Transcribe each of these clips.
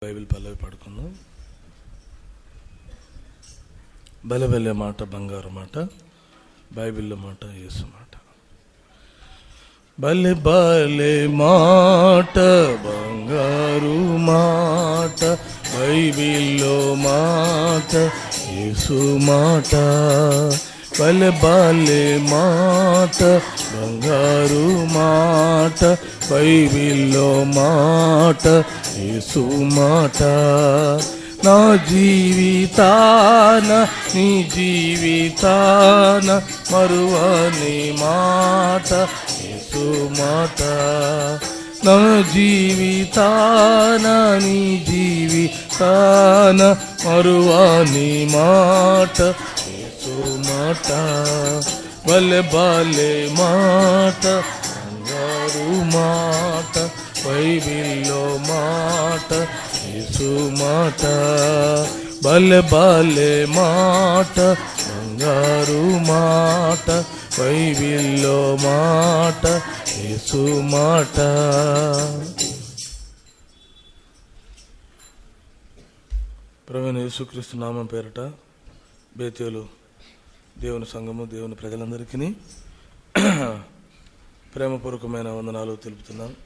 Bible పల్లవి పడుకుందాం. బలబలే మాట బంగారు మాట, బైబిల్లో మాట యేసు మాట. బలే బలే మాట బంగారు మాట, బైబిల్లో మాట యేసు మాట. బలే బలే మాట బంగారు మాట, బైబిల్లో మాట యేసు మాట. నా జీవితాన నీ జీవితాన మరువని మాట యేసు మాట. నా జీవితాన నీ జీవితాన మరువని మాట యేసు మాట. బలే బలే మాట బంగారు మాట, బైబిల్లో మాట యేసు మాట. బలే బలే మాట బంగారు మాట, బైబిల్లో మాట యేసు మాట. ప్రభువైన యేసుక్రీస్తు నామం పేరట బేతేలు దేవుని సంఘము, దేవుని ప్రజలందరికీ ప్రేమపూర్వకమైన వందనాలు తెలుపుతున్నాను.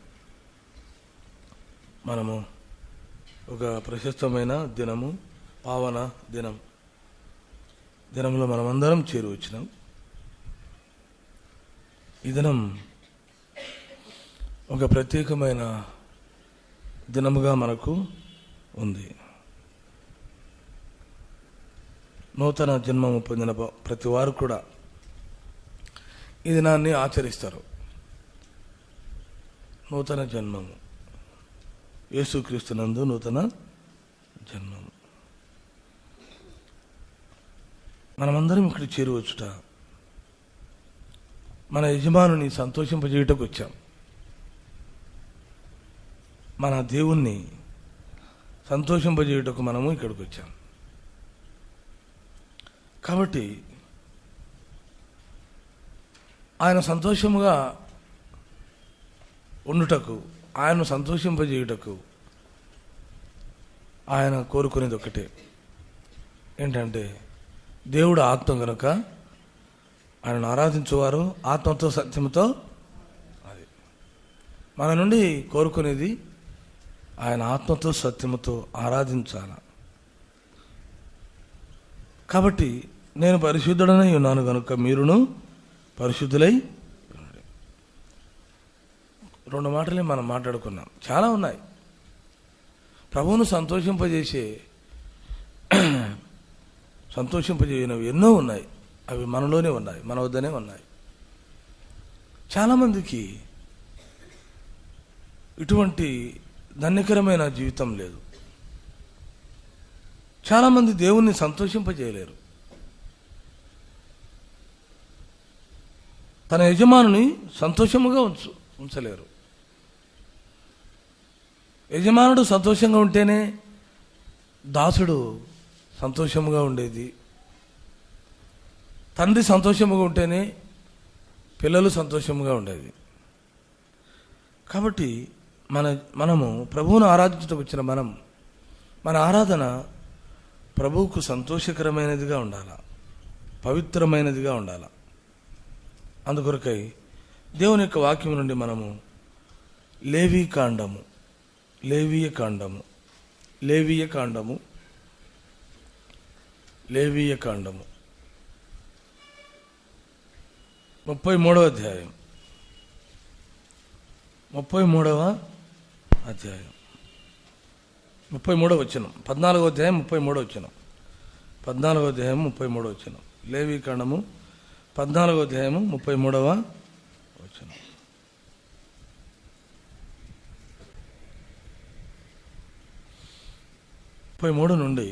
మనము ఒక ప్రశస్తమైన దినము, పావన దినంలో మనమందరం చేరువచ్చినాం. ఈ దినం ఒక ప్రత్యేకమైన దినముగా మనకు ఉంది. నూతన జన్మము పొందిన ప్రతి వారు కూడా ఈ దినాన్ని ఆచరిస్తారు. నూతన జన్మము, యేసుక్రీస్తునందు నూతన జన్మము. మనమందరం ఇక్కడ చేరువచ్చుట మన యజమానుని సంతోషింపజేయుటకు వచ్చాం. మన దేవుణ్ణి సంతోషింపజేయుటకు మనము ఇక్కడికి వచ్చాం. కాబట్టి ఆయన సంతోషముగా ఉండుటకు, ఆయనను సంతోషింపజేయుటకు ఆయన కోరుకునేది ఒకటే, ఏంటంటే దేవుడు ఆత్మ కనుక ఆయనను ఆరాధించేవారు ఆత్మతో సత్యంతో. అది మన నుండి కోరుకునేది, ఆయన ఆత్మతో సత్యముతో ఆరాధించాల. కాబట్టి నేను పరిశుద్ధుడనై ఉన్నాను కనుక మీరును పరిశుద్ధులై. రెండు మాటలే మనం మాట్లాడుకున్నాం, చాలా ఉన్నాయి. ప్రభువును సంతోషింపజేయనవి ఎన్నో ఉన్నాయి. అవి మనలోనే ఉన్నాయి, మన వద్దనే ఉన్నాయి. చాలామందికి ఇటువంటి ధన్యకరమైన జీవితం లేదు. చాలామంది దేవుణ్ణి సంతోషింపజేయలేరు. తన యజమానుని సంతోషముగా ఉంచలేరు. యజమానుడు సంతోషంగా ఉంటేనే దాసుడు సంతోషముగా ఉండేది. తండ్రి సంతోషముగా ఉంటేనే పిల్లలు సంతోషముగా ఉండేది. కాబట్టి మనము ప్రభువును ఆరాధించడానికి వచ్చిన మన ఆరాధన ప్రభువుకు సంతోషకరమైనదిగా ఉండాలి, పవిత్రమైనదిగా ఉండాలి. అందుకొరకై దేవుని యొక్క వాక్యం నుండి మనము లేవీయ కాండము 33వ అధ్యాయం 33వ వచనం, 14వ అధ్యాయం 33వ వచనం, 14వ అధ్యాయం 33వ వచనం. లేవీయ కాండము 14వ అధ్యాయము 33వ వచనం. మూడు నుండి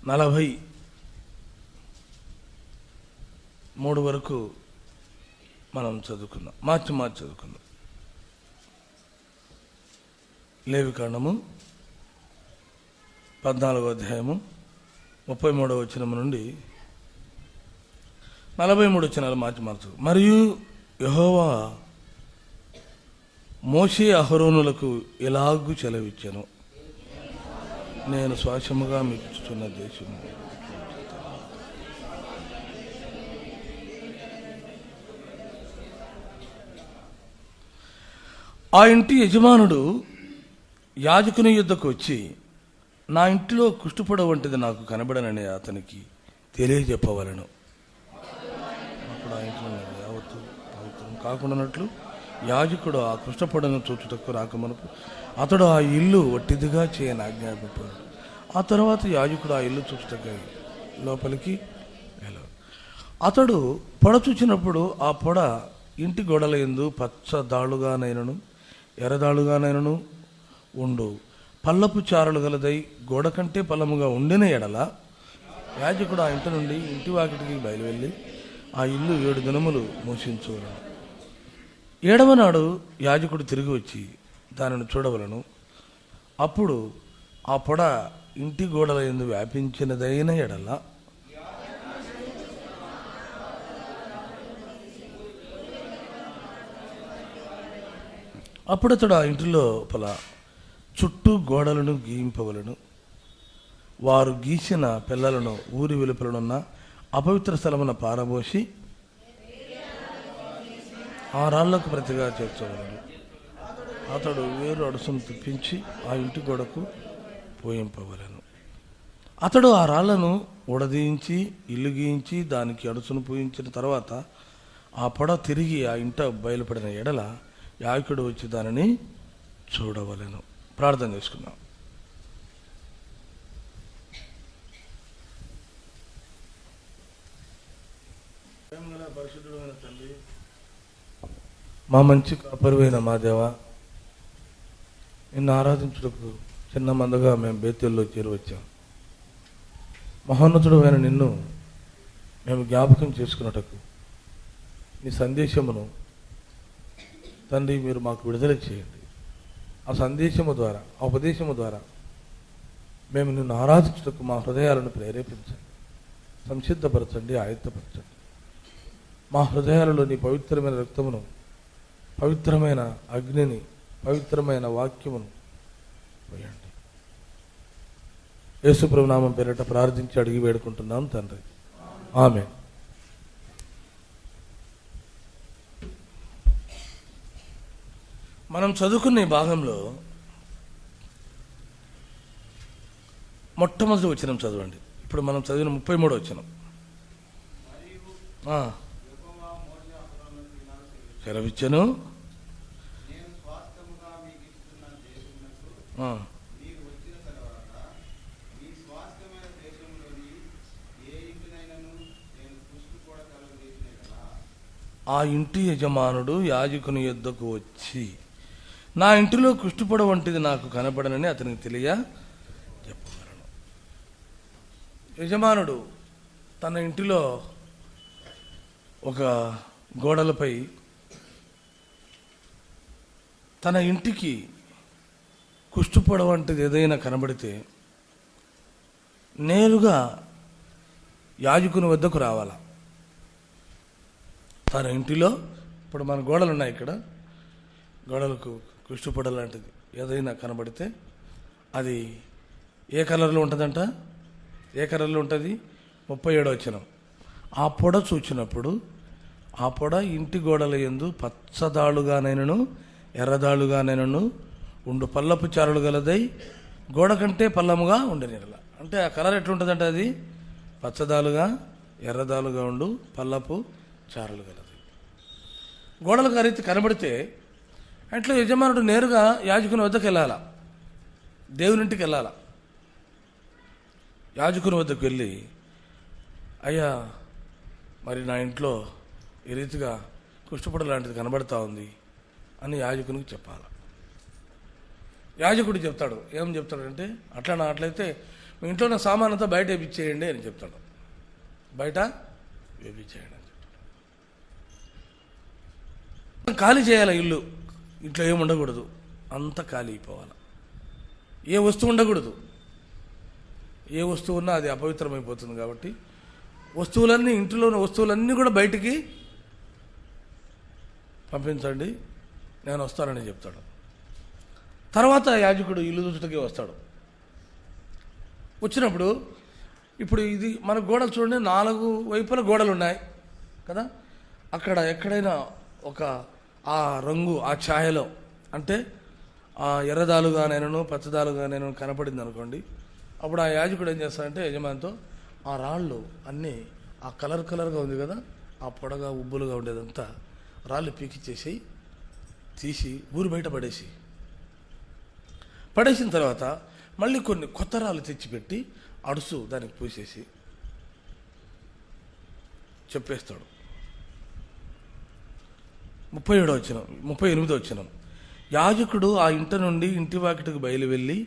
43 వరకు మనం చదువుకుందాం, మార్చి చదువుకుందాం. లేవీయ కాండము 14వ అధ్యాయము 33వ వచనం నుండి 43 వచనాలు మార్చు. మరియు యెహోవా మోషే అహరోనులకు ఎలాగూ సెలవిచ్చెను, నేను శ్వాసముగా మీకు ఇచ్చుచున్న దేశము. ఆ ఇంటి యజమానుడు యాజకుని యుద్ధకు వచ్చి, నా ఇంటిలో కుష్టుపొడ వంటిది నాకు కనబడనని అతనికి తెలియజెప్పవలను. అప్పుడు ఆ ఇంట్లో యావత్తు పవిత్రం కాకుండానట్లు యాజకుడు ఆ కుష్ఠపొడను చూచుటకు రాకమునుపు అతడు ఆ ఇల్లు వట్టిదిగా చేయని ఆజ్ఞాపించాడు. ఆ తర్వాత యాజకుడు ఆ ఇల్లు చూచుటకై లోపలికి వెళ్ళాడు. అతడు పొడ చూచినప్పుడు ఆ పొడ ఇంటి గోడల యందు పచ్చదాళుగానైనను ఎర్రదాళుగానైనను ఉండు పల్లపు చారలు గలదై గోడ కంటే పల్లముగా ఉండిన ఎడల యాజకుడు ఆ ఇంటి నుండి ఇంటి వాకిటికి బయలువెళ్ళి ఆ ఇల్లు 7 దినములు మూసించవలను. 7వ నాడు యాజకుడు తిరిగి వచ్చి దానిని చూడవలను. అప్పుడు ఆ పొడ ఇంటి గోడల యందు వ్యాపించినదైన ఎడల అప్పుడు అతడు ఆ ఇంటి లోపల చుట్టూ గోడలను గీయింపవలను. వారు గీసిన పిల్లలను ఊరి వెలుపలనున్న అపవిత్ర స్థలమున పారబోసి ఆ రాళ్లకు ప్రతిగా చేర్చవలను. అతడు వేరు అడుసును తిప్పించి ఆ ఇంటి గోడకు పోయింపవలను. అతడు ఆ రాళ్లను ఉడదీయించి ఇల్లు గీయించి దానికి అడుసును పూయించిన తర్వాత ఆ పొడ తిరిగి ఆ ఇంట బయలుపడిన ఎడల యాజకుడు వచ్చి దానిని చూడవలెను. ప్రార్థన చేసుకుందాం. పరిశుద్ధుడైన తండ్రి, మా మంచి కాపరువైన మా దేవ, నిన్ను ఆరాధించుటకు చిన్న మందగా మేము బేతేల్లో చేరువచ్చాం. మహోన్నతుడైన నిన్ను మేము జ్ఞాపకం చేసుకున్నటకు నీ సందేశమును తండ్రి మీరు మాకు విడుదల చేయండి. ఆ సందేశము ద్వారా, ఆ ఉపదేశము ద్వారా మేము నిన్ను ఆరాధించుటకు మా హృదయాలను ప్రేరేపించండి, సంసిద్ధపరచండి, ఆయత్తపరచండి. మా హృదయాలలో నీ పవిత్రమైన రక్తమును, పవిత్రమైన అగ్నిని, పవిత్రమైన వాక్యమును పోయండి. యేసు ప్రభు నామం పేరిట ప్రార్థించి అడిగి వేడుకుంటున్నాం తండ్రి, ఆమేన్. మనం చదువుకున్న ఈ భాగంలో మొట్టమొదటి వచనం చదవండి. ఇప్పుడు మనం చదివిన 33వ వచనం. సెలవిచ్చెను, ఆ ఇంటి యజమానుడు యాజకుని యొద్దకు వచ్చి, నా ఇంటిలో కుష్టుపొడ వంటిది నాకు కనబడనని అతనికి తెలియ చెప్పగలను. యజమానుడు తన ఇంటిలో ఒక గోడలపై తన ఇంటికి కుష్టుపొడ వంటిది ఏదైనా కనబడితే నేరుగా యాజకుని వద్దకు రావాలా. తన ఇంటిలో ఇప్పుడు మన గోడలు ఉన్నాయి, ఇక్కడ గోడలకు కుష్టుపొడ లాంటిది ఏదైనా కనబడితే అది ఏ కలర్లో ఉంటుందంట? ఏ కలర్లో ఉంటుంది? 37వ వచనం. ఆ పొడ చూచినప్పుడు ఆ పొడ ఇంటి గోడల యందు పచ్చదాళుగానైనను ఎర్రదాళుగానైనను ఉండు పల్లపు చారలు గలదై గోడ కంటే పల్లముగా ఉండనిరల. అంటే ఆ కలర్ ఎట్లుంటుందంటే అది పచ్చదాలుగా ఎర్రదాలుగా ఉండు పల్లపు చారలు గలది. గోడలకు ఆ రీతి కనబడితే అట్లా యజమానుడు నేరుగా యాజకుని వద్దకు వెళ్ళాలా, దేవునింటికి వెళ్ళాలా. యాజకుని వద్దకు వెళ్ళి, అయ్యా మరి నా ఇంట్లో ఈ రీతిగా కుష్టుపొడ లాంటిది కనబడతా ఉంది అని యాజకునికి చెప్పాలి. యాజకుడు చెప్తాడు, ఏం చెప్తాడంటే, అట్లయితే మీ ఇంట్లో ఉన్న సామాన్ అంతా బయట వేపించేయండి అని చెప్తాడు. బయట వేపించేయండి అని చెప్తాడు. ఖాళీ చేయాలి ఇల్లు, ఇంట్లో ఏమి ఉండకూడదు, అంతా ఖాళీ అయిపోవాలి. ఏ వస్తువు ఉండకూడదు. ఏ వస్తువు ఉన్నా అది అపవిత్రమైపోతుంది. కాబట్టి వస్తువులన్నీ, ఇంటిలో ఉన్న వస్తువులన్నీ కూడా బయటికి పంపించండి, నేను వస్తానని చెప్తాడు. తర్వాత యాజకుడు ఇల్లు చూచుటకి వస్తాడు. వచ్చినప్పుడు ఇప్పుడు ఇది మన గోడలు చూడండి, 4 వైపుల గోడలు ఉన్నాయి కదా. అక్కడ ఎక్కడైనా ఒక ఆ రంగు ఆ ఛాయలో అంటే ఆ ఎర్రదాలుగానైనా పచ్చదాలుగానైనా కనపడింది అనుకోండి, అప్పుడు ఆ యాజకుడు ఏం చేస్తాడంటే యజమానితో ఆ రాళ్ళు అన్నీ ఆ కలర్గా ఉంది కదా, ఆ పొడగా ఉబ్బులుగా ఉండేదంతా రాళ్ళు పీకిచ్చేసి తీసి ఊరు బయట పడేసిన తర్వాత మళ్ళీ కొన్ని కొత్త రాళ్ళు తెచ్చిపెట్టి అడుసు దానికి పూసేసి చెప్పేస్తాడు. 38వ వచనం, యాజకుడు ఆ ఇంట నుండి ఇంటి వాకిటికి బయలు వెళ్ళి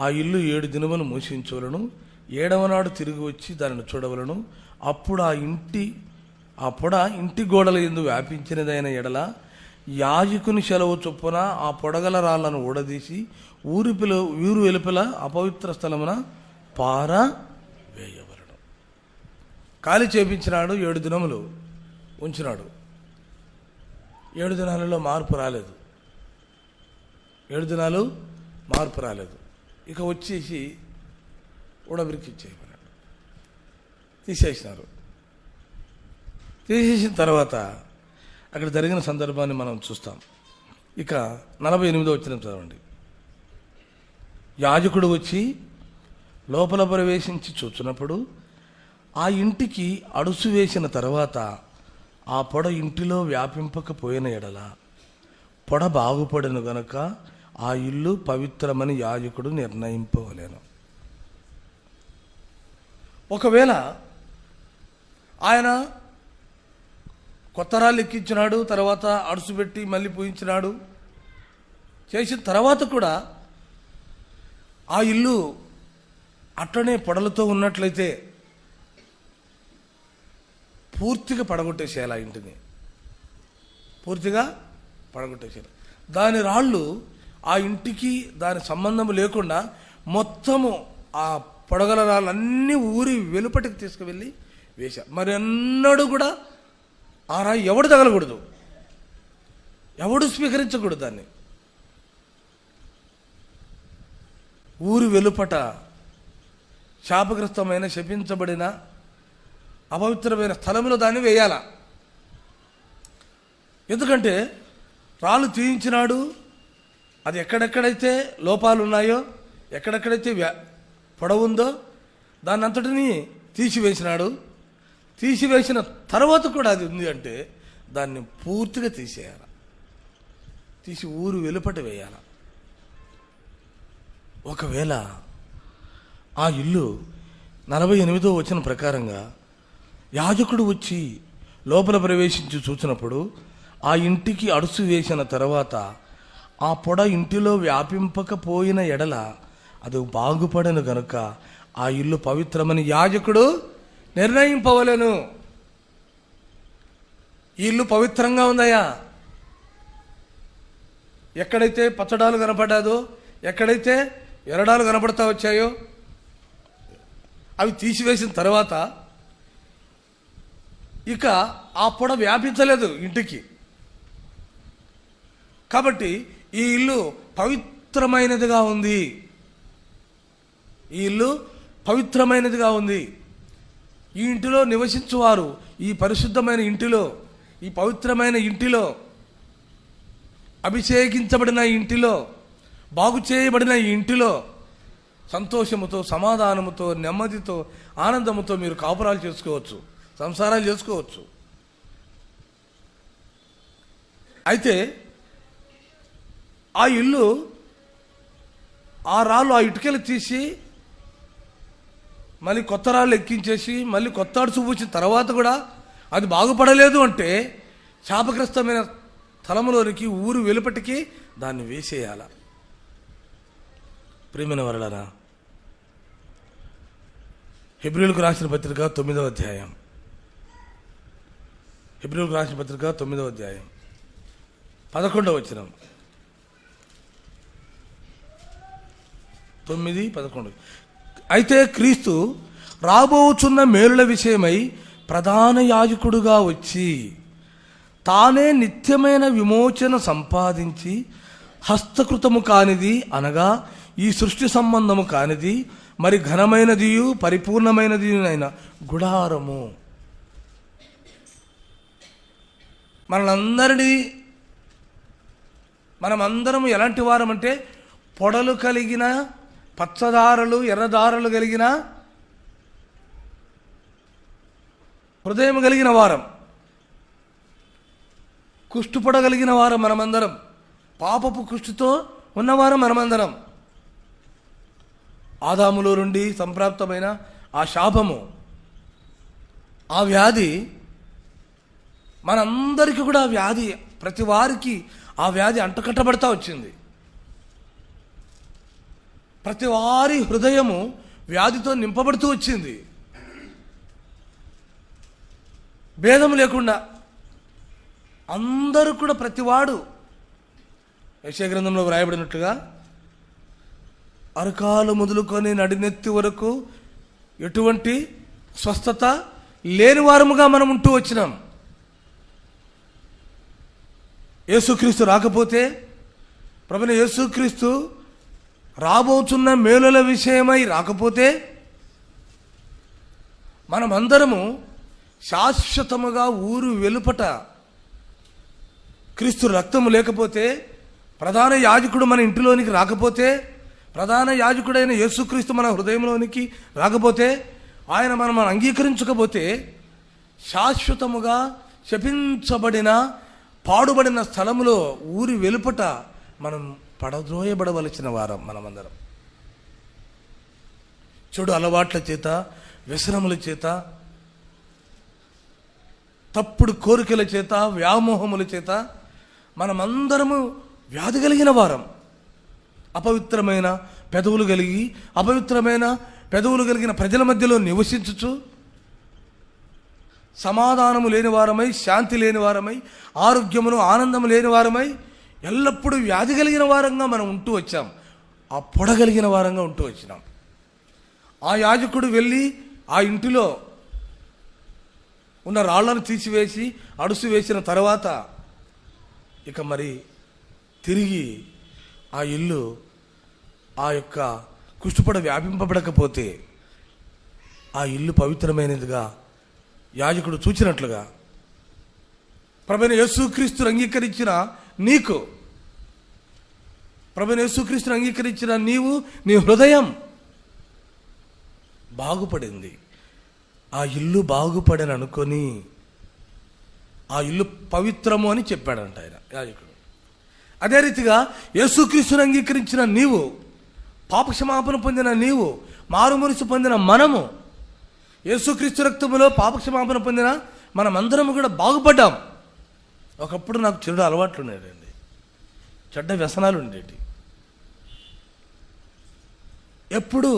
ఆ ఇల్లు 7 దినములు మూసించవలను, 7వ నాడు తిరిగి వచ్చి దానిని చూడవలను. అప్పుడు ఆ పొడ ఇంటి గోడల యందు వ్యాపించినదైన ఎడల యాజకుని సెలవు చొప్పున ఆ పొడగల రాళ్లను ఊడదీసి ఊరు వెలుపల అపవిత్ర స్థలమున పారవేయవలను. ఖాళీ చేపించినాడు, 7 దినములు ఉంచినాడు. 7 దినాలలో మార్పు రాలేదు. 7 దినాలు మార్పు రాలేదు. ఇక వచ్చేసి ఉడబిరికిచ్చేయమన్నాడు. తీసేసినారు. తీసేసిన తర్వాత అక్కడ జరిగిన సందర్భాన్ని మనం చూస్తాం. ఇక 48వ వచనం చదవండి. యాజకుడు వచ్చి లోపల ప్రవేశించి చూచినప్పుడు ఆ ఇంటికి అడుసు వేసిన తర్వాత ఆ పొడ ఇంటిలో వ్యాపింపకపోయిన ఎడల పొడ బాగుపడను గనుక ఆ ఇల్లు పవిత్రమని యాజకుడు నిర్ణయింపవలెను. ఒకవేళ ఆయన కొత్త రాళ్ళు ఎక్కించినాడు, తర్వాత అడుసు పెట్టి మళ్ళీ పూయించినాడు, చేసిన తర్వాత కూడా ఆ ఇల్లు అట్లనే పొడలతో ఉన్నట్లయితే పూర్తిగా పడగొట్టేసేయాలి. ఆ ఇంటిని పూర్తిగా పడగొట్టేసేయాలి. దాని రాళ్ళు ఆ ఇంటికి దాని సంబంధం లేకుండా మొత్తము ఆ పొడగల రాళ్ళన్నీ ఊరి వెలుపటికి తీసుకువెళ్ళి వేశారు. మరి ఎన్నడూ కూడా ఆ రాయి ఎవడు తగలకూడదు, ఎవడు స్వీకరించకూడదు. దాన్ని ఊరి వెలుపట శాపగ్రస్తమైన శపించబడిన అపవిత్రమైన స్థలంలో దాన్ని వేయాల. ఎందుకంటే రాళ్ళు తీయించినాడు, అది ఎక్కడెక్కడైతే లోపాలు ఉన్నాయో, ఎక్కడెక్కడైతే పొడవుందో దాన్ని అంతటినీ తీసివేసినాడు. తీసివేసిన తర్వాత కూడా అది ఉంది అంటే దాన్ని పూర్తిగా తీసేయాల, తీసి ఊరు వెలుపట వేయాల. ఒకవేళ ఆ ఇల్లు 48వ వచనం ప్రకారంగా యాజకుడు వచ్చి లోపల ప్రవేశించి చూసినప్పుడు ఆ ఇంటికి అడుసు వేసిన తర్వాత ఆ పొడ ఇంటిలో వ్యాపింపకపోయిన ఎడల అది బాగుపడను గనుక ఆ ఇల్లు పవిత్రమని యాజకుడు నిర్ణయింపవలెను. ఈ ఇల్లు పవిత్రంగా ఉందయా, ఎక్కడైతే పచ్చడాలు కనపడ్డాదో, ఎక్కడైతే ఎరడాలు కనపడతా వచ్చాయో అవి తీసివేసిన తర్వాత ఇక ఆ పొడ వ్యాపించలేదు ఇంటికి. కాబట్టి ఈ ఇల్లు పవిత్రమైనదిగా ఉంది. ఈ ఇల్లు పవిత్రమైనదిగా ఉంది. ఈ ఇంటిలో నివసించువారు ఈ పరిశుద్ధమైన ఇంటిలో, ఈ పవిత్రమైన ఇంటిలో, అభిషేకించబడిన ఇంటిలో, బాగు చేయబడిన ఈ ఇంటిలో సంతోషముతో, సమాధానముతో, నెమ్మదితో, ఆనందముతో మీరు కాపురాలు చేసుకోవచ్చు, సంసారాలు చేసుకోవచ్చు. అయితే ఆ ఇల్లు ఆ రాళ్ళు ఆ ఇటుకలు తీసి మళ్ళీ కొత్త రాళ్ళు ఎక్కించేసి మళ్ళీ కొత్త అడుసు పూసిన తర్వాత కూడా అది బాగుపడలేదు అంటే శాపగ్రస్తమైన స్థలములోనికి ఊరు వెలుపటికి దాన్ని వేసేయాల. ప్రియమైన వరలరా, హెబ్రీయులకు రాసిన పత్రిక 9వ అధ్యాయం, హెబ్రీయులకు రాసిన పత్రిక 9వ అధ్యాయం 11వ వచనం, 9-11. అయితే క్రీస్తు రాబోచున్న మేలుల విషయమై ప్రధాన యాజకుడుగా వచ్చి తానే నిత్యమైన విమోచన సంపాదించి హస్తకృతము కానిది అనగా ఈ సృష్టి సంబంధము కానిది మరి ఘనమైనదియు పరిపూర్ణమైనది అయిన గుడారము. మనమందరము ఎలాంటి వారం అంటే పొడలు కలిగిన పచ్చదారలు ఎర్రదారలు కలిగిన హృదయం కలిగిన వారం, కుష్టుపడగలిగిన వారం మనమందరం, పాపపు కుష్టుతో ఉన్నవారం మనమందరం. ఆదాములో నుండి సంప్రాప్తమైన ఆ శాపము, ఆ వ్యాధి మనందరికీ కూడా ఆ వ్యాధి, ప్రతి వారికి ఆ వ్యాధి అంటకట్టబడతా వచ్చింది. ప్రతి వారి హృదయము వ్యాధితో నింపబడుతూ వచ్చింది, భేదం లేకుండా అందరూ కూడా. ప్రతివాడు యెషయా గ్రంథంలో వ్రాయబడినట్లుగా అరకాలు మొదలుకొని నడినెత్తి వరకు ఎటువంటి స్వస్థత లేని వారముగా మనం ఉంటూ వచ్చినాం. యేసుక్రీస్తు రాకపోతే, ప్రభువైన యేసుక్రీస్తు రాబోతున్న మేలుల విషయమై రాకపోతే, మనమందరము శాశ్వతముగా ఊరు వెలుపట, క్రీస్తు రక్తము లేకపోతే, ప్రధాన యాజకుడు మన ఇంటిలోనికి రాకపోతే, ప్రధాన యాజకుడైన యేసుక్రీస్తు మన హృదయంలోనికి రాకపోతే, ఆయన మనం అంగీకరించకపోతే, శాశ్వతముగా శపించబడిన పాడుబడిన స్థలములో ఊరి వెలుపట మనం పడద్రోయబడవలసిన వారం మనమందరం. చెడు అలవాట్ల చేత, వ్యసనముల చేత, తప్పుడు కోరికల చేత, వ్యామోహముల చేత మనమందరము వ్యాధి కలిగిన వారం. అపవిత్రమైన పెదవులు కలిగిన ప్రజల మధ్యలో నివసించుచు సమాధానము లేని వారమై, శాంతి లేని వారమై, ఆరోగ్యమును ఆనందము లేని వారమై, ఎల్లప్పుడూ వ్యాధి కలిగిన వారంగా మనం ఉంటూ వచ్చాం. ఆ పొడగలిగిన వారంగా ఉంటూ వచ్చినాం. ఆ యాజకుడు వెళ్ళి ఆ ఇంటిలో ఉన్న రాళ్లను తీసివేసి అడుసు వేసిన తర్వాత ఇక మరి తిరిగి ఆ ఇల్లు ఆ యొక్క కుష్టుపడ వ్యాపింపబడకపోతే ఆ ఇల్లు పవిత్రమైనదిగా యాజకుడు చూచినట్లుగా ప్రభువైన యేసుక్రీస్తును అంగీకరించిన నీకు, ప్రభువైన యేసుక్రీస్తును అంగీకరించిన నీవు, నీ హృదయం బాగుపడింది. ఆ ఇల్లు బాగుపడని అనుకొని ఆ ఇల్లు పవిత్రము అని చెప్పాడంట ఆయన యాజకుడు. అదే రీతిగా యేసుక్రీస్తును అంగీకరించిన నీవు, పాపక్షమాపణ పొందిన నీవు, మారుమనసు పొందిన మనము, యేసుక్రీస్తు రక్తములో పాపక్షమాపణ పొందిన మనమందరము కూడా బాగుపడ్డాం. ఒకప్పుడు నాకు చెడు అలవాట్లు ఉండేదండి, చెడ్డ వ్యసనాలు ఉండేవి. ఎప్పుడు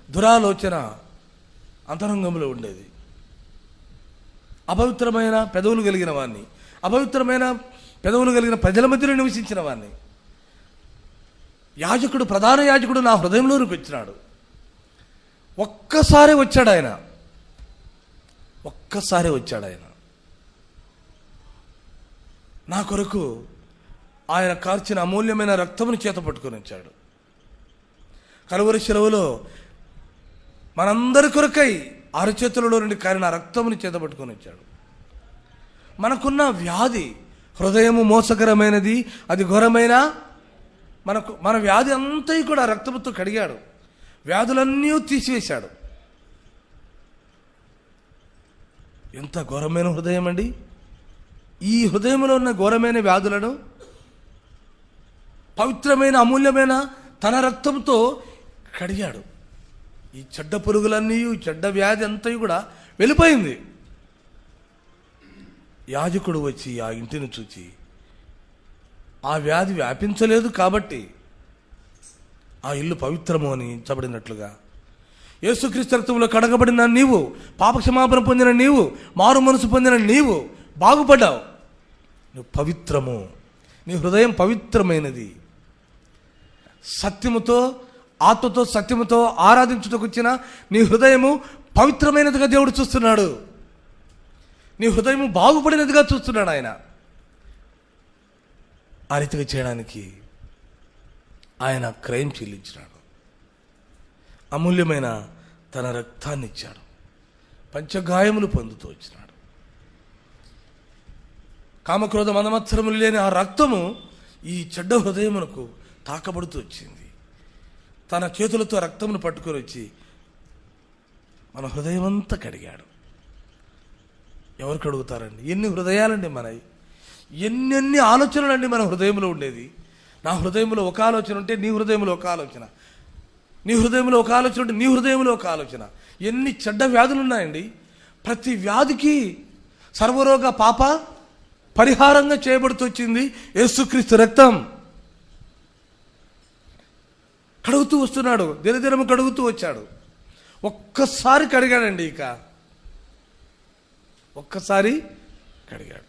దురాలోచన అంతరంగంలో ఉండేది. అపవిత్రమైన పెదవులు కలిగిన వాడిని, అపవిత్రమైన పెదవులు కలిగిన ప్రజల మధ్యలో నివసించిన వాడిని. యాజకుడు, ప్రధాన యాజకుడు నా హృదయంలోకి వచ్చినాడు. ఒక్కసారి వచ్చాడు ఆయన. నా కొరకు ఆయన కార్చిన అమూల్యమైన రక్తమును చేత పట్టుకొని వచ్చాడు. కలువరి శిలువలో మనందరి కొరకై అరచేతులలో నుండి కారిన రక్తముని చేత పట్టుకొని వచ్చాడు. మనకున్న వ్యాధి, హృదయము మోసకరమైనది, అది ఘోరమైన మన వ్యాధి అంతా కూడా రక్తముతో కడిగాడు. వ్యాధులన్నీ తీసివేశాడు. ఎంత ఘోరమైన హృదయం అండి! ఈ హృదయంలో ఉన్న ఘోరమైన వ్యాధులను పవిత్రమైన అమూల్యమైన తన రక్తంతో కడిగాడు. ఈ చెడ్డ పురుగులన్నీ, చెడ్డ వ్యాధి అంతా కూడా వెళ్ళిపోయింది. యాజకుడు వచ్చి ఆ ఇంటిని చూచి ఆ వ్యాధి వ్యాపించలేదు కాబట్టి ఆ ఇల్లు పవిత్రము అని చెప్పబడినట్లుగా యేసుక్రీస్తు రక్తంలో కడగబడిన నీవు, పాపక్షమాపణ పొందిన నీవు, మారు మనసు పొందిన నీవు బాగుపడ్డావు. నువ్వు పవిత్రము, నీ హృదయం పవిత్రమైనది. సత్యముతో, ఆత్మతో, సత్యముతో ఆరాధించుటకు వచ్చిన నీ హృదయము పవిత్రమైనదిగా దేవుడు చూస్తున్నాడు. నీ హృదయము బాగుపడినదిగా చూస్తున్నాడు ఆయన. ఆ రీతిగా చేయడానికి ఆయన క్రయం చెల్లించినాడు. అమూల్యమైన తన రక్తాన్ని ఇచ్చాడు. పంచగాయములు పొందుతూ వచ్చినాడు. కామక్రోధ మదమత్సరములు లేని ఆ రక్తము ఈ చెడ్డ హృదయమునకు తాకబడుతూ వచ్చింది. తన చేతులతో రక్తమును పట్టుకొని వచ్చి మన హృదయం అంతా కడిగాడు. ఎవరు కడుగుతారండి? ఎన్ని హృదయాలండి మనవి, ఎన్నెన్ని ఆలోచనలండి మన హృదయంలో ఉండేది. నా హృదయంలో ఒక ఆలోచన ఉంటే నీ హృదయంలో ఒక ఆలోచన, నీ హృదయంలో ఒక ఆలోచన ఉంటే నీ హృదయంలో ఒక ఆలోచన. ఎన్ని చెడ్డ వ్యాధులు ఉన్నాయండి. ప్రతి వ్యాధికి సర్వరోగ పాప పరిహారంగా చేయబడుతూ వచ్చింది యేసుక్రీస్తు రక్తం. కడుగుతూ వస్తున్నాడు, దినదినము కడుగుతూ వచ్చాడు. ఒక్కసారి కడిగాడండి, ఇక ఒక్కసారి కడిగాడు.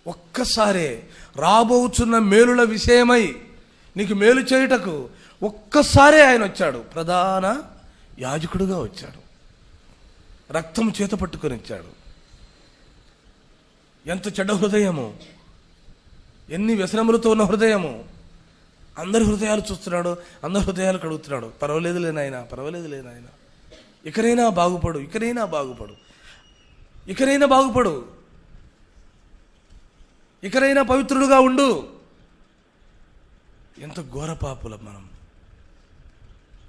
ఒక్కసారే రాబోతున్న మేలుల విషయమై నీకు మేలు చేయుటకు ఒక్కసారే ఆయన వచ్చాడు. ప్రధాన యాజకుడుగా వచ్చాడు. రక్తం చేత పట్టుకొని వచ్చాడు. ఎంత చెడ్డ హృదయము, ఎన్ని వ్యసనములతో ఉన్న హృదయము. అందరి హృదయాలు చూస్తున్నాడు, అందరి హృదయాలు కడుగుతున్నాడు. పర్వాలేదులే నాయనా, పర్వాలేదులే నాయనా, ఇకనైనా బాగుపడు, ఇకనైనా బాగుపడు, ఇకనైనా బాగుపడు, ఇకనైనా పవిత్రుడుగా ఉండు. ఎంత ఘోర పాపులం మనం,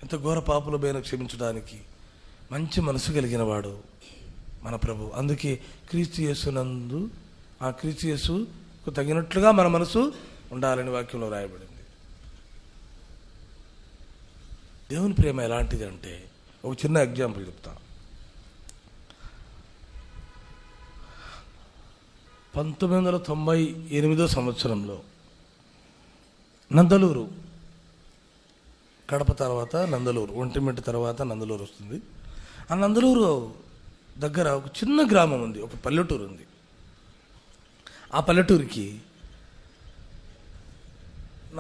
ఎంత ఘోర పాపులమైన క్షమించడానికి మంచి మనసు కలిగిన వాడు మన ప్రభు. అందుకే క్రీస్తు యేసునందు ఆ క్రీస్తు యేసుకు తగినట్లుగా మన మనసు ఉండాలని వాక్యంలో రాయబడింది. దేవుని ప్రేమ ఎలాంటిది అంటే, ఒక చిన్న ఎగ్జాంపుల్ చెప్తా. 1998 సంవత్సరంలో నందలూరు, కడప తర్వాత నందలూరు, ఒంటిమిట్ట తర్వాత నందలూరు వస్తుంది. ఆ నందలూరు దగ్గర ఒక చిన్న గ్రామం ఉంది, ఒక పల్లెటూరు ఉంది. ఆ పల్లెటూరికి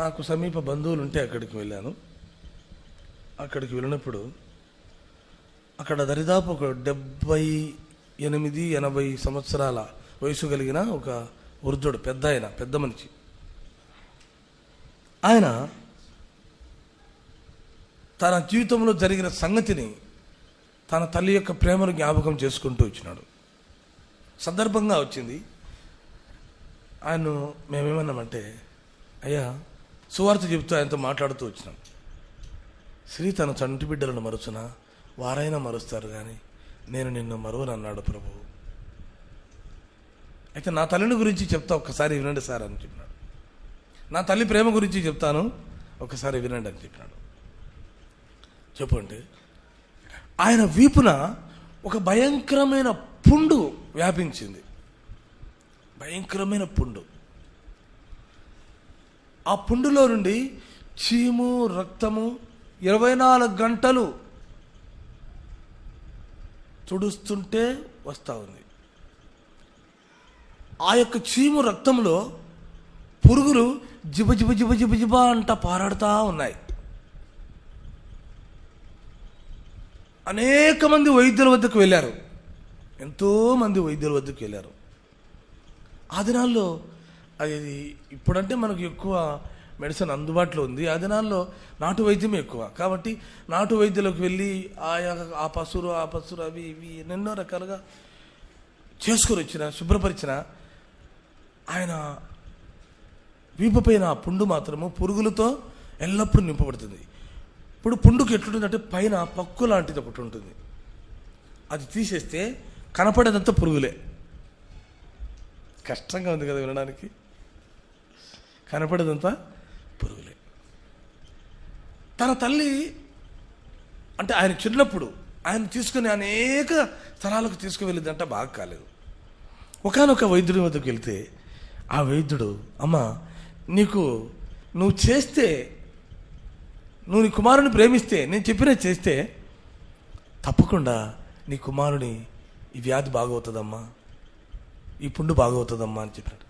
నాకు సమీప బంధువులు ఉంటే అక్కడికి వెళ్ళాను. అక్కడికి వెళ్ళినప్పుడు అక్కడ దరిదాపు ఒక 78-80 సంవత్సరాల వయసు కలిగిన ఒక వృద్ధుడు, పెద్ద మనిషి. ఆయన తన జీవితంలో జరిగిన సంగతిని, తన తల్లి యొక్క ప్రేమను జ్ఞాపకం చేసుకుంటూ వచ్చినాడు. సందర్భంగా వచ్చింది. ఆయన మేమేమన్నామంటే, అయ్యా సువార్త చెబుతూ ఆయనతో మాట్లాడుతూ వచ్చినాం. శ్రీ తన చంటి బిడ్డలను మరుచునా, వారైనా మరుస్తారు కానీ నేను నిన్ను మరువను అన్నాడు ప్రభువు. అయితే నా తల్లిని గురించి చెప్తా, ఒక్కసారి వినండి సార్ అని చెప్పినాడు. నా తల్లి ప్రేమ గురించి చెప్తాను, ఒకసారి వినండి అని చెప్పినాడు. చెప్పండి. ఆయన వీపున ఒక భయంకరమైన పుండు వ్యాపించింది. భయంకరమైన పుండు. ఆ పుండులో నుండి చీము, రక్తము 24 గంటలు తుడుస్తుంటే వస్తూ ఉంది. ఆ యొక్క చీము రక్తంలో పురుగులు జిబ జిబ జిబ జిబ జిబ అంట పారాడుతూ ఉన్నాయి. అనేక మంది వైద్యుల వద్దకు వెళ్ళారు, ఎంతోమంది వైద్యుల వద్దకు వెళ్ళారు. ఆ దినాల్లో అది, ఇప్పుడంటే మనకు ఎక్కువ మెడిసిన్ అందుబాటులో ఉంది. ఆ దినాల్లో నాటు వైద్యం ఎక్కువ. కాబట్టి నాటు వైద్యులకు వెళ్ళి ఆ పసురు అవి ఇవి ఎన్నెన్నో రకాలుగా చేసుకొని వచ్చిన, శుభ్రపరిచిన ఆయన వీపు పైన ఆ పుండు మాత్రము పురుగులతో ఎల్లప్పుడూ నింపబడుతుంది. ఇప్పుడు పుండుకు ఎట్లుంటుందంటే పైన పక్కు లాంటిది ఒకటి ఉంటుంది. అది తీసేస్తే కనపడేదంతా పురుగులే. కష్టంగా ఉంది కదా వినడానికి. కనపడేదంతా పురుగులే. తన తల్లి అంటే ఆయన చిన్నప్పుడు ఆయన తీసుకుని అనేక స్థలాలకు తీసుకువెళ్ళిందంట, బాగా కాలేదు. ఒకానొక వైద్యుడి వద్దకు వెళ్తే ఆ వైద్యుడు, అమ్మ నువ్వు చేస్తే, నువ్వు నీ కుమారుని ప్రేమిస్తే, నేను చెప్పినది చేస్తే తప్పకుండా నీ కుమారుని ఈ వ్యాధి బాగవుతుందమ్మా, ఈ పుండు బాగవుతుందమ్మా అని చెప్పాడు.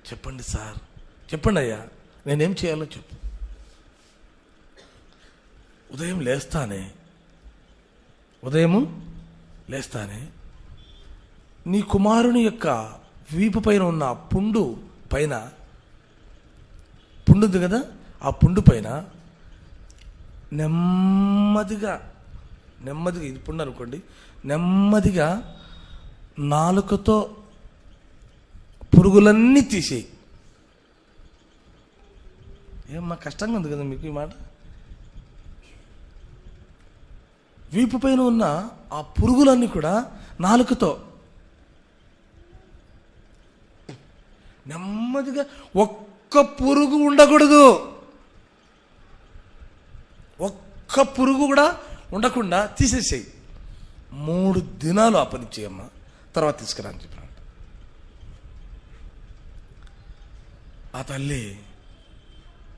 చెప్పండి సార్, చెప్పండి అయ్యా, నేనేం చేయాలో చెప్పు. ఉదయం లేస్తానే నీ కుమారుని యొక్క వీపు పైన ఉన్న పుండు పైన పుండు ఉంది కదా, ఆ పుండు పైన నెమ్మదిగా ఇది పుండు అనుకోండి, నెమ్మదిగా నాలుకతో పురుగులన్నీ తీసేయి. ఏమ్మా కష్టంగా ఉంది కదా మీకు ఈ మాట? వీపు పైన ఉన్న ఆ పురుగులన్నీ కూడా నాలుకతో నెమ్మదిగా, ఒక్క పురుగు ఉండకూడదు, ఒక్క పురుగు కూడా ఉండకుండా తీసేసేయి. 3 దినాలు ఆ పని చేయమ్మా, తర్వాత తీసుకురా అని చెప్పిన. ఆ తల్లి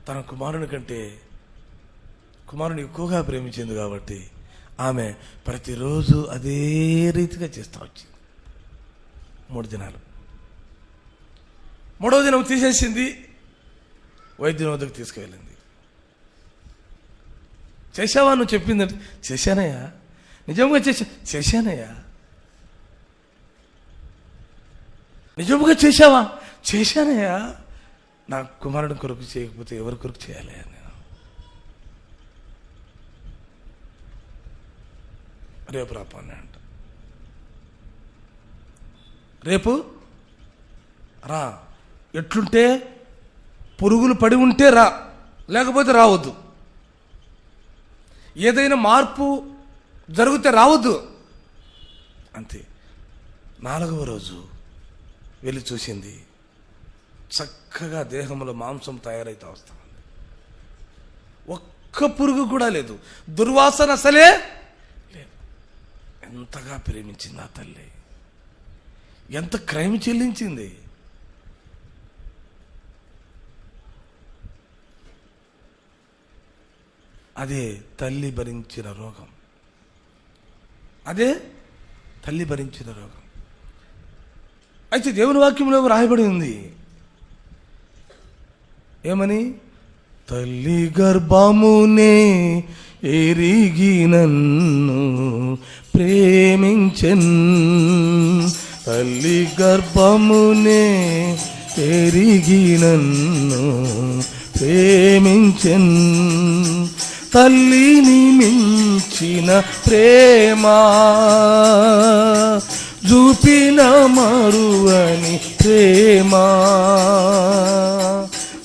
తన కుమారుని ఎక్కువగా ప్రేమించింది కాబట్టి ఆమె ప్రతిరోజు అదే రీతిగా చేస్తూ వచ్చింది. 3 దినాలు. 3వ దినం తీసేసింది, వైద్యుని వద్దకు తీసుకువెళ్ళింది. చేశావా నువ్వు చెప్పిందంటే, చేశానయ్యా, నిజంగా చేశానయ్యా. నిజంగా చేశావా? చేశానయ్యా. నా కుమారుడు కొరకు చేయకపోతే ఎవరి కొరకు చేయాలి అని నేను. రేపు రాపని అంట. రేపు రా, ఎట్లుంటే పురుగులు పడి ఉంటే రా, లేకపోతే రావద్దు. ఏదైనా మార్పు జరిగితే రావద్దు, అంతే. 4వ రోజు వెళ్ళి చూసింది, చక్కగా దేహంలో మాంసం తయారైతే వస్తుంది. ఒక్క పురుగు కూడా లేదు, దుర్వాసన అసలే లేదు. ఎంతగా ప్రేమించింది ఆ తల్లి, ఎంత క్రైమ్ చెల్లించింది. అదే తల్లి భరించిన రోగం, అదే తల్లి భరించిన రోగం. అయితే దేవుని వాక్యంలో రాయబడి ఉంది ఏమని? తల్లి గర్భమునే ఎరిగి నన్ను ప్రేమించెన్, తల్లి గర్భమునే ఎరిగి నన్ను ప్రేమించెన్, తల్లిని మించిన ప్రేమ చూపిన మరువని ప్రేమ,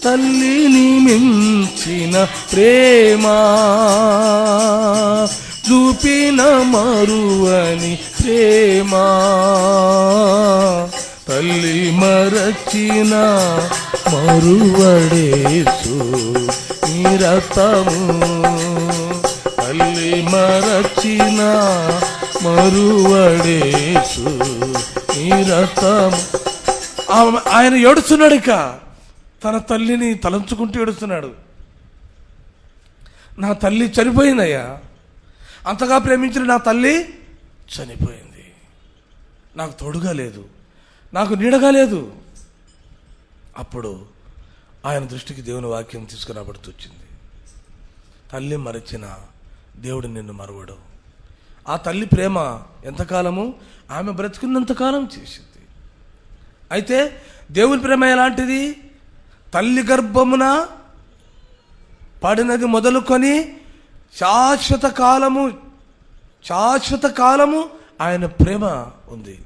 తల్లిని మించిన ప్రేమ చూపిన మరువని ప్రేమ, తల్లి మరచిన మరువడేసు నిరతము, తల్లి మరచిన మరువడేసు నిరతము. ఆయన ఏడుస్తున్నాడు, ఇక తన తల్లిని తలంచుకుంటూ ఏడుస్తున్నాడు. నా తల్లి చనిపోయిందయ్యా, అంతగా ప్రేమించిన నా తల్లి చనిపోయింది, నాకు తోడుగా లేదు, నాకు నీడగా లేదు. అప్పుడు ఆయన దృష్టికి దేవుని వాక్యం తీసుకురాబడుతూ వచ్చింది. తల్లి మరచిన దేవుడు నిన్ను మరువడు. ఆ తల్లి ప్రేమ ఎంతకాలము? ఆమె బ్రతుకున్నంతకాలం చేసింది. అయితే దేవుని ప్రేమ ఎలాంటిది? తల్లి గర్భమున పడినది మొదలుకొని శాశ్వత కాలము ఆయన ప్రేమ ఉంది.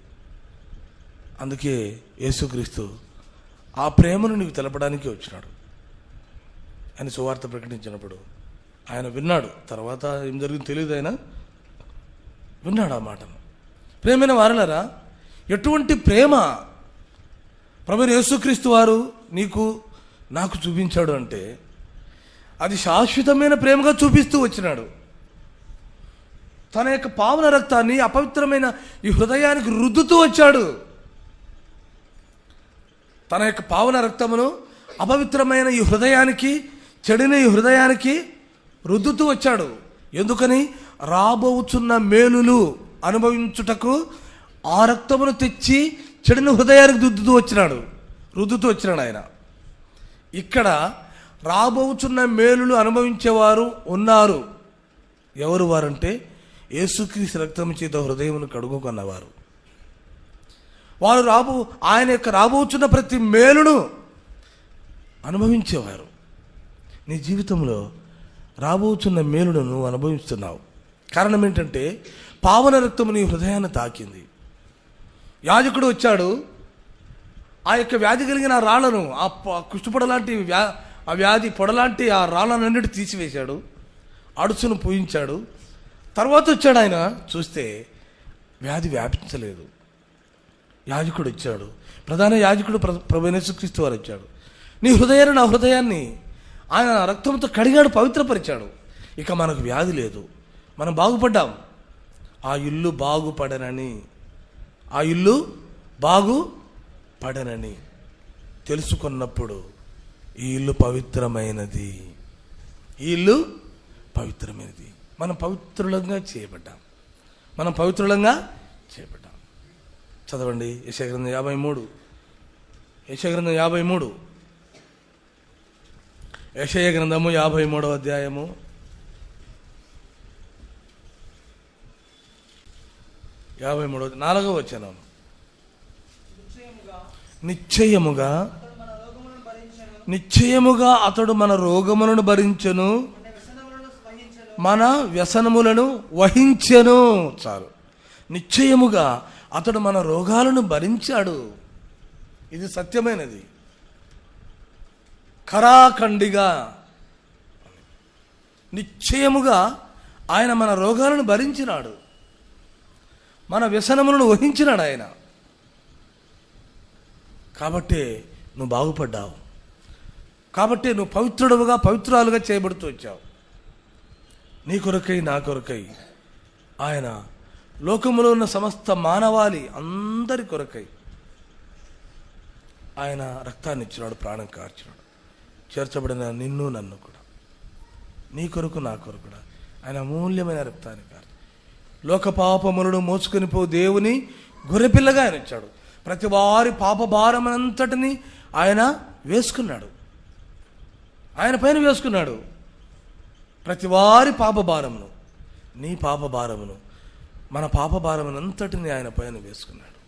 అందుకే యేసుక్రీస్తు ఆ ప్రేమను నీకు తెలపడానికి వచ్చినాడు. ఆయన సువార్త ప్రకటించినప్పుడు ఆయన విన్నాడు. తర్వాత ఏం జరిగిందో తెలియదు, ఆయన విన్నాడు ఆ మాటను. ప్రేమైన వారలారా, ఎటువంటి ప్రేమ ప్రభువైన యేసుక్రీస్తు వారు నీకు నాకు చూపించాడు అంటే అది శాశ్వతమైన ప్రేమగా చూపిస్తూ వచ్చినాడు. తన యొక్క పావన రక్తాన్ని అపవిత్రమైన ఈ హృదయానికి రుద్దుతూ వచ్చాడు. తన యొక్క పావన రక్తమును అపవిత్రమైన ఈ హృదయానికి, చెడిన ఈ హృదయానికి రుద్దుతూ వచ్చాడు. ఎందుకని? రాబోచున్న మేలులు అనుభవించుటకు ఆ రక్తమును తెచ్చి చెడిన హృదయానికి రుద్దుతూ వచ్చినాడు ఆయన. ఇక్కడ రాబోచున్న మేలులు అనుభవించేవారు ఉన్నారు. ఎవరు వారంటే యేసుక్రీస్తు రక్తము చేత హృదయమును కడుగుకున్నవారు. వారు ఆయన యొక్క రాబోచున్న ప్రతి మేలును అనుభవించేవారు. నీ జీవితంలో రాబోతున్న మేలును నువ్వు అనుభవిస్తున్నావు. కారణం ఏంటంటే పావన రక్తము నీ హృదయాన్ని తాకింది. యాజకుడు వచ్చాడు, ఆ యొక్క వ్యాధి కలిగిన ఆ రాళ్లను, ఆ కుష్ఠపొడలాంటి ఆ వ్యాధి పొడలాంటి ఆ రాళ్ళనన్నిటి తీసివేశాడు, అడుసును పూయించాడు. తర్వాత వచ్చాడు ఆయన, చూస్తే వ్యాధి వ్యాపించలేదు. యాజకుడు వచ్చాడు, ప్రధాన యాజకుడు ప్రభువైన యేసుక్రీస్తు వారు వచ్చాడు. నీ హృదయాన్ని, నా హృదయాన్ని ఆయన రక్తంతో కడిగాడు, పవిత్రపరిచాడు. ఇక మనకు వ్యాధి లేదు, మనం బాగుపడ్డాం. ఆ ఇల్లు బాగుపడనని, ఆ ఇల్లు బాగుపడనని తెలుసుకున్నప్పుడు ఈ ఇల్లు పవిత్రమైనది, ఈ ఇల్లు పవిత్రమైనది. మనం పవిత్రులంగా చేయబడ్డాం, మనం పవిత్రులంగా చేయబడ్డాం. చదవండి యెషయా గ్రంథం 53, యెషయా గ్రంథం 53, యెషయా గ్రంథము 53వ అధ్యాయము 4వ వచనం. నిశ్చయముగా అతడు మన రోగములను భరించెను, మన వ్యసనములను వహించెను. చాలు, నిశ్చయముగా అతడు మన రోగాలను భరించాడు. ఇది సత్యమైనది. ఖరాఖండిగా నిశ్చయముగా ఆయన మన రోగాలను భరించినాడు, మన వ్యసనములను వహించినాడు ఆయన. కాబట్టే నువ్వు బాగుపడ్డావు, కాబట్టి నువ్వు పవిత్రుడుగా, పవిత్రాలుగా చేయబడుతూ వచ్చావు. నీ కొరకై, నా కొరకై ఆయన లోకములో ఉన్న సమస్త మానవాళి అందరి కొరకై ఆయన రక్తాన్ని ఇచ్చినాడు, ప్రాణం కార్చినాడు. చేర్చబడిన నిన్ను, నన్ను కూడా, నీ కొరకు, నా కొరకు కూడా ఆయన అమూల్యమైన రక్తాన్ని కార్చి లోక పాపములను మోసుకొని పో దేవుని గొర్రెపిల్లగా ఆయన ఇచ్చాడు. ప్రతి వారి పాప భారమంతటిని ఆయన వేసుకున్నాడు, ఆయన పైన వేసుకున్నాడు. ప్రతి వారి పాప భారమును, నీ పాప భారమును, మన పాప భారమునంతటిని ఆయన పైన వేసుకున్నాడు.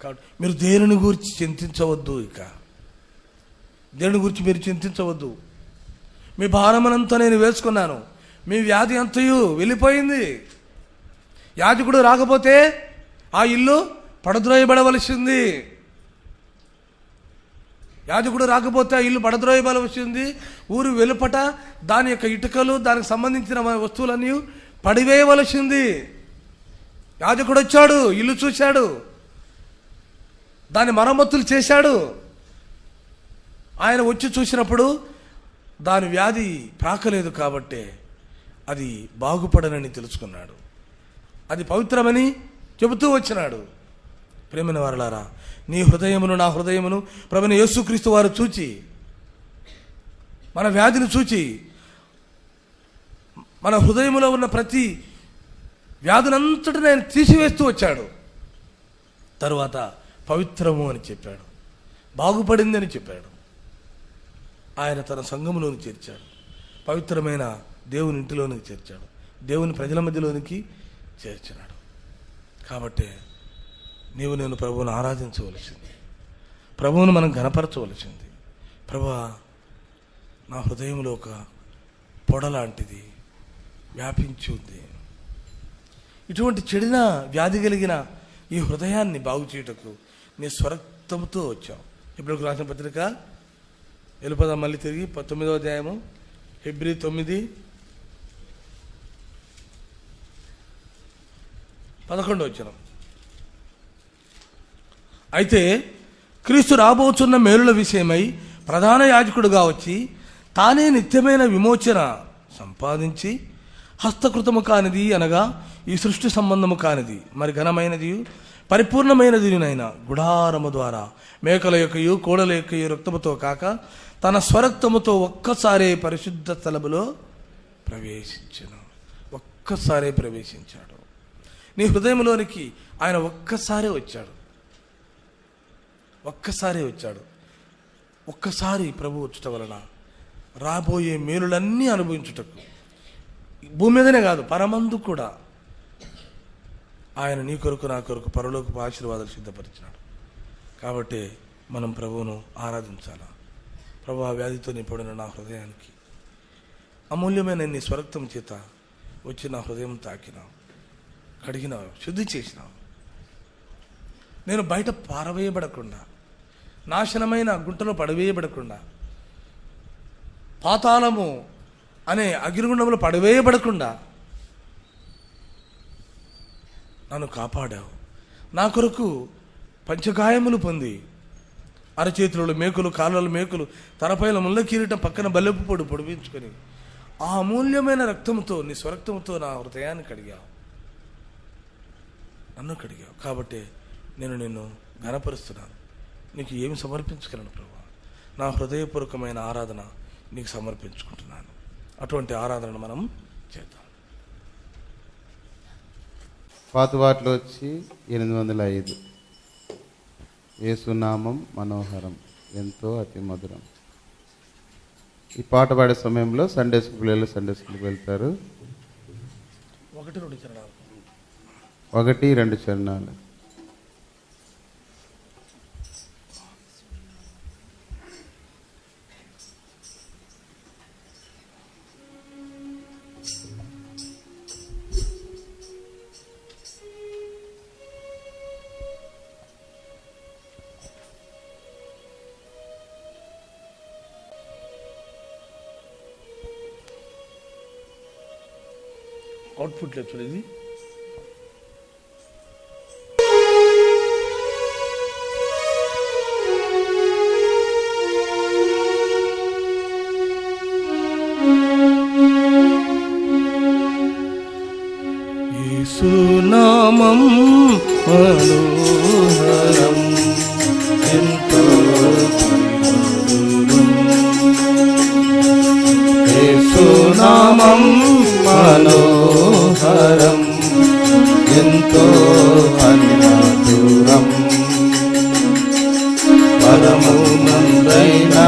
కాబట్టి మీరు దేనిని గురించి చింతించవద్దు. ఇక దేని గురించి మీరు చింతించవద్దు. మీ భారమునంతా నేను వేసుకున్నాను, మీ వ్యాధి అంతయు వెళ్ళిపోయింది. యాజకుడు రాకపోతే ఆ ఇల్లు పడద్రోయబడవలసింది, యాజకుడు రాకపోతే ఆ ఇల్లు పడద్రోయబడవలసింది. ఊరు వెలుపట దాని యొక్క ఇటుకలు, దానికి సంబంధించిన వస్తువులన్నీ పడివేయవలసింది. యాజకుడు వచ్చాడు, ఇల్లు చూశాడు, దాని మరమ్మతులు చేశాడు. ఆయన వచ్చి చూసినప్పుడు దాని వ్యాధి ప్రాకలేదు, కాబట్టే అది బాగుపడనని తెలుసుకున్నాడు, అది పవిత్రమని చెబుతూ వచ్చినాడు. ప్రేమైన వారలారా, నీ హృదయమును, నా హృదయమును ప్రభువైన యేసుక్రీస్తు వారు చూచి, మన వ్యాధిని చూచి, మన హృదయంలో ఉన్న ప్రతి వ్యాధులంతటిని ఆయన తీసివేస్తూ వచ్చాడు. తరువాత పవిత్రము అని చెప్పాడు, బాగుపడింది అని చెప్పాడు. ఆయన తన సంఘములోని చేర్చాడు, పవిత్రమైన దేవుని ఇంటిలోనికి చేర్చాడు, దేవుని ప్రజల మధ్యలోనికి చేర్చినాడు. కాబట్టి నీవు నేను ప్రభువును ఆరాధించవలసింది, ప్రభువును మనం ఘనపరచవలసింది. ప్రభువా, నా హృదయంలో ఒక పొడ లాంటిది వ్యాపించి ఉంది. ఇటువంటి చెడిన వ్యాధి కలిగిన ఈ హృదయాన్ని బాగు చేయుటకు నీ స్వరక్తముతో వచ్చావు. హెబ్రీయులకు రాసిన పత్రిక వెళ్ళిపోదాం మళ్ళీ తిరిగి 9వ అధ్యాయము, హెబ్రీ 9:11 వచనం. అయితే క్రీస్తు రాబోతున్న మేలుల విషయమై ప్రధాన యాజకుడుగా వచ్చి తానే నిత్యమైన విమోచన సంపాదించి హస్తకృతము కానిది, అనగా ఈ సృష్టి సంబంధము కానిది, మరి ఘనమైనది పరిపూర్ణమైనదినైనా గుడారము ద్వారా మేకల యొక్కయు కోడల యొక్కయు రక్తముతో కాక తన స్వరక్తముతో ఒక్కసారే పరిశుద్ధ స్థలములో ప్రవేశించను. ఒక్కసారే ప్రవేశించాడు. నీ హృదయంలోనికి ఆయన ఒక్కసారే వచ్చాడు, ఒక్కసారే వచ్చాడు. ఒక్కసారి ప్రభు వచ్చుట వలన రాబోయే మేలులన్నీ అనుభవించుటకు, భూమి మీదనే కాదు పరమందు కూడా ఆయన నీ కొరకు, నా కొరకు పరలోకపు ఆశీర్వాదాలు సిద్ధపరిచినాడు. కాబట్టి మనం ప్రభువును ఆరాధించాలా. ప్రభు, ఆ వ్యాధితో నింపడిన నా హృదయానికి అమూల్యమైన నీ స్వరక్తం చేత వచ్చి నా హృదయం తాకినావు, కడిగినావు, శుద్ధి చేసినావు. నేను బయట పారవేయబడకుండా, నాశనమైన గుంటలో పడవేయబడకుండా, పాతాళము అనే అగ్నిగుండంలో పడవేయబడకుండా నన్ను కాపాడావు. నా కొరకు పంచగాయములు పొంది అరచేతులలో మేకులు, కాళ్ళలో మేకులు, తలపైన ముళ్ళ కిరీటం, పక్కన బల్లెపు పొడి పొడిపించుకొని ఆ అమూల్యమైన రక్తంతో, నీ స్వరక్తంతో నా హృదయాన్ని కడిగావు, నన్ను కడిగావు. కాబట్టి నేను నిన్ను ఘనపరుస్తున్నాను. నీకు ఏమి సమర్పించగలను ప్రభు? నా హృదయపూర్వకమైన ఆరాధన నీకు సమర్పించుకుంటున్నాను. అటువంటి ఆరాధన మనం చేద్దాం. పాతువాట్లో వచ్చి 805. యేసునామం మనోహరం, ఎంతో అతి మధురం. ఈ పాట పాడే సమయంలో సండే స్కూల్ సండే స్కూల్కి వెళ్తారు. 1-2 చరణాలు. 1-2 చరణాలు. అవుట్పుట్ లేదు చూడు. ఇది యేసునామం మనోహరం, ఎంతో యేసునామం మనోహరం, ఎంతో మధురం. పరమునందైనా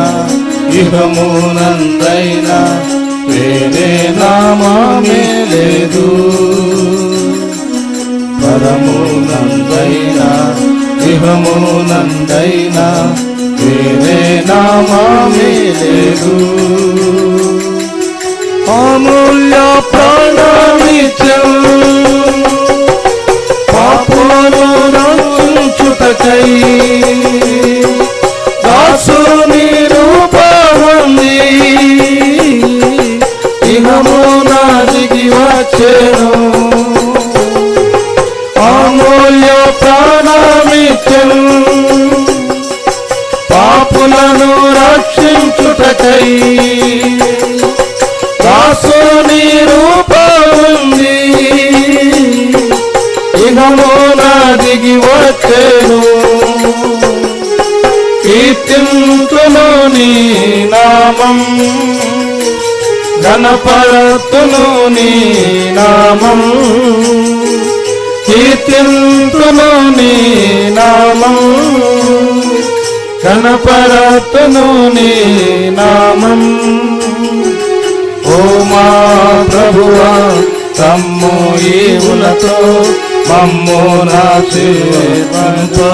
ఇహమునందైనా వేరే నామమే లేదు. పరమునందైనా ఇహమునందైనా వేరే నామమే లేదు. అమూల్య ప్రాణమిచ్చం పాపులను రక్షించుటకై దాసుని రూపమొంది ఇహమున దిగి వచ్చెను. అమూల్య ప్రాణమిచ్చం పాపులను రక్షించుటకై దాసుని రూపముంది ఇహమున దిగి వచ్చెను. కీర్తింతును నీ నామం, ఘనపరతును నీ నామం. కీర్తింతును నీ నామం, ఘనపరతును నీ నామం. ఓ మా ప్రభువా, తమ్ము ఈవులతో మమ్ము నాశీర్వదించు.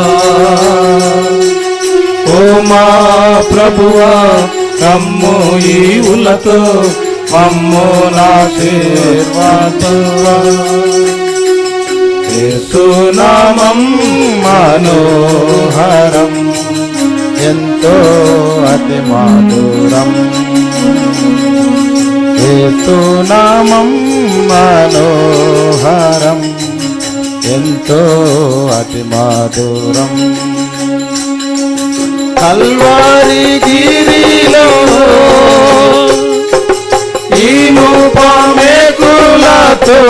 ఓ మా ప్రభువా, తమ్ము ఈవులతో మమ్ము నాశీర్వదించు. యేసునామం మనోహరం, ఎంతో అతి మధురం. యేసునామం మనోహరం, ఎంతో అతి మధురం. కల్వారి గిరిలో ఈనుపమేకులతో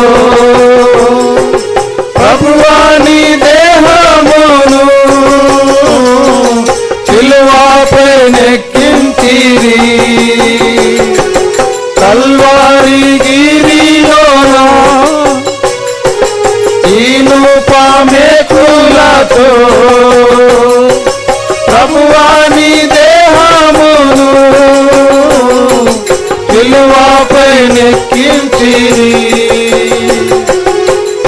ప్రభువాని దేహమును సిలువపై నెక్కించిరి. కల్వారి గిరిలోన ఈనుపమేకులతో ప్రభువాని దేహమును సిలువపై నెక్కించిరి.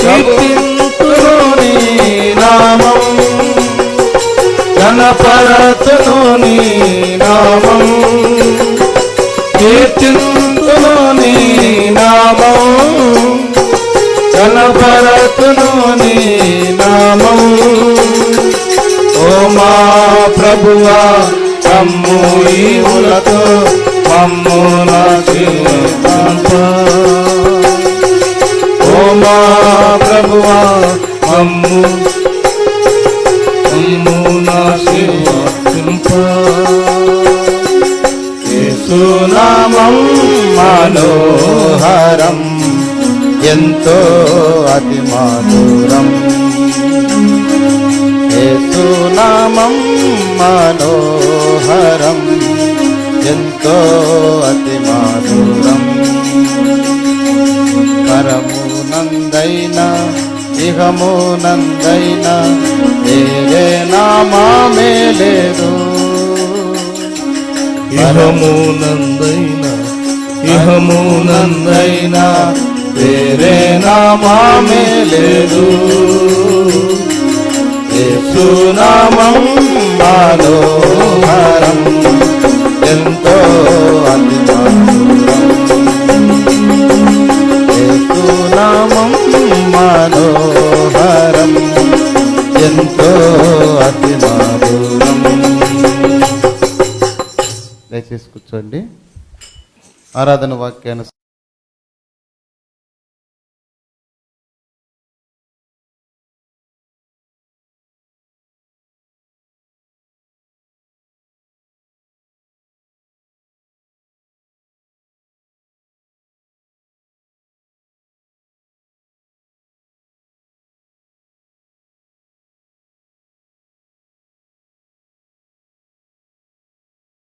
కీర్తింతును నీ నామం, ఘన కనపరతును నీ నామం, కీర్తింతును నీ నామం, కనపరతును నీ నామం. ఓ మా ప్రభువా కమ్ము ఈవులతో మమ్ము నాశింపా. ఓ మా ప్రభువా మమ్ము నాశింపా. యేసునామం మనోహరం, ఎంతో అతి మధురం. యేసునామం మనోహరం, ఎంతో అతి మధురం. పరమునందైనా ఇహమునందైనా వేరే నామమే లేదు. ఇహమునందైనా ఇహమునందైనా వేరే నామమే లేదు. యేసునామం మనోహరం, ఎంతో అతి మధురం. యేసునామం మనోహరం, ఎంతో అతి మధురం. దయచేసి కూర్చోండి. ఆరాధన వాక్యాన్ని